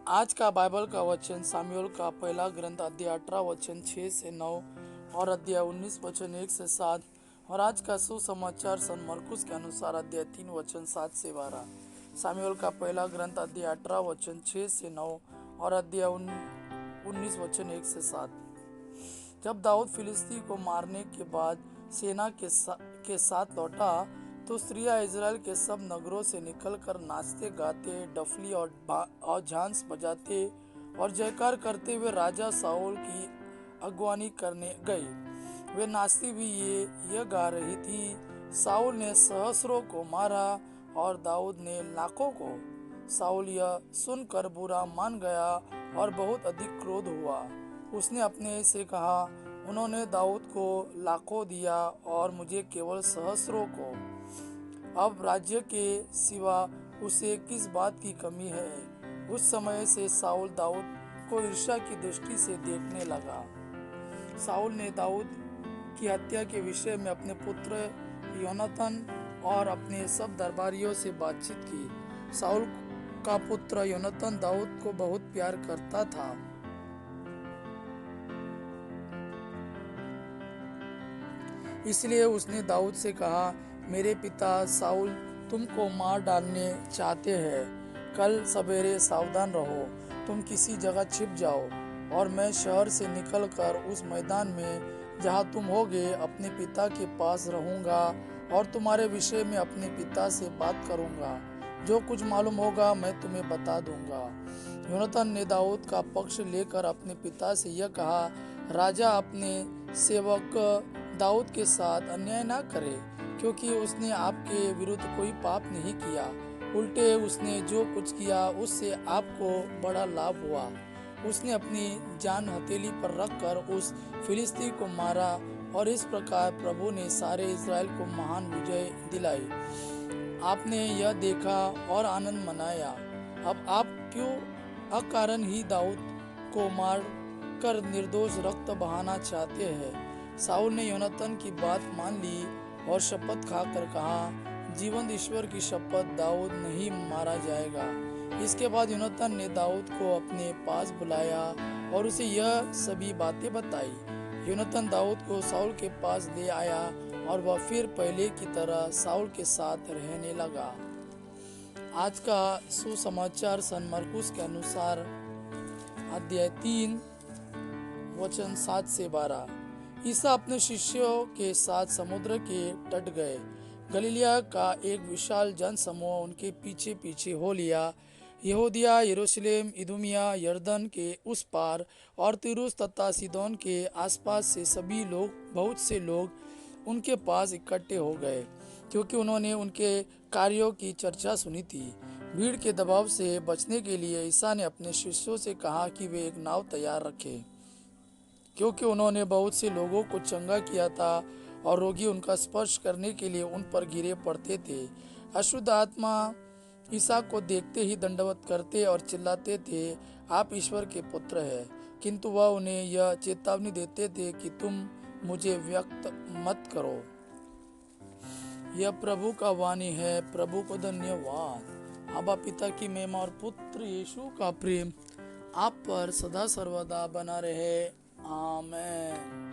आज का बाइबल का वचन सामुएल का पहला ग्रंथ अध्याय 18 वचन 6 से 9 और अध्याय 19 वचन 1 से 7 और आज का सुसमाचार सन मरकुस के अनुसार अध्याय 3 वचन 7 से 12। सामुएल का पहला ग्रंथ अध्याय 18 वचन 6 से 9 और अध्याय 19 वचन 1 से 7। जब दाऊद फिलिस्ती को मारने के बाद सेना के साथ लौटा तो स्त्रियां इजराइल के सब नगरों से निकलकर नाचते गाते डफली और झांझ बजाते और जयकार करते हुए राजा साउल की अगवानी करने गई। वे नाचती हुई ये गा रही थी, साउल ने सहस्रों को मारा और दाऊद ने लाखों को। साउल यह सुनकर बुरा मान गया और बहुत अधिक क्रोध हुआ। उसने अपने से कहा, उन्होंने दाऊद को लाखों दिया और मुझे केवल सहस्रों को। अब राज्य के सिवा उसे किस बात की कमी है? उस समय से साउल दाऊद को ईर्ष्या की दृष्टि से देखने लगा। साउल ने दाऊद की हत्या के विषय में अपने पुत्र योनातान और अपने सब दरबारियों से बातचीत की। साउल का पुत्र योनातान दाऊद को बहुत प्यार करता था, इसलिए उसने दाऊद से कहा, मेरे पिता साउल तुमको मार डालने चाहते हैं। कल सवेरे सावधान रहो, तुम किसी जगह छिप जाओ और मैं शहर से निकलकर उस मैदान में जहाँ तुम होगे अपने पिता के पास रहूंगा और तुम्हारे विषय में अपने पिता से बात करूंगा। जो कुछ मालूम होगा मैं तुम्हें बता दूंगा। योनातान ने दाऊद का पक्ष लेकर अपने पिता से यह कहा, राजा अपने सेवक दाऊद के साथ अन्याय ना करे, क्योंकि उसने आपके विरुद्ध कोई पाप नहीं किया। उल्टे उसने जो कुछ किया उससे आपको बड़ा लाभ हुआ। उसने अपनी जान हथेली पर रखकर उस फिलिस्ती को मारा और इस प्रकार प्रभु ने सारे इज़राइल को महान विजय दिलाई। आपने यह देखा और आनंद मनाया। अब आप क्यों अकारण ही दाऊद को मार कर निर्दोष रक्त बहाना चाहते हैं? साउल ने योनातान की बात मान ली और शपथ खाकर कहा, जीवंत ईश्वर की शपथ, दाऊद नहीं मारा जाएगा। इसके बाद योनातान ने दाऊद को अपने पास बुलाया और उसे यह सभी बातें बताई। योनातान दाऊद को साउल के पास ले आया और वह फिर पहले की तरह साउल के साथ रहने लगा। आज का सुसमाचार सन मरकुस के अनुसार अध्याय 3 वचन 7 से 12। ईसा अपने शिष्यों के साथ समुद्र के तट गए। गलीलिया का एक विशाल जन समूह उनके पीछे पीछे हो लिया। यहूदिया, यरूशलेम, इदुमिया, यरदन के उस पार और तीरुस तथा सीदोन के आसपास से सभी लोग, बहुत से लोग उनके पास इकट्ठे हो गए, क्योंकि उन्होंने उनके कार्यों की चर्चा सुनी थी। भीड़ के दबाव से बचने के लिए ईसा ने अपने शिष्यों से कहा कि वे एक नाव तैयार रखें, क्योंकि उन्होंने बहुत से लोगों को चंगा किया था और रोगी उनका स्पर्श करने के लिए उन पर गिरे पड़ते थे। अशुद्ध आत्मा ईसा को देखते ही दंडवत करते और चिल्लाते थे, आप ईश्वर के पुत्र हैं। किंतु वह उन्हें यह चेतावनी देते थे कि तुम मुझे व्यक्त मत करो। यह प्रभु का वाणी है। प्रभु को धन्यवाद। आबा पिता की महिमा और पुत्र यीशु का प्रेम आप पर सदा सर्वदा बना रहे। आमेन।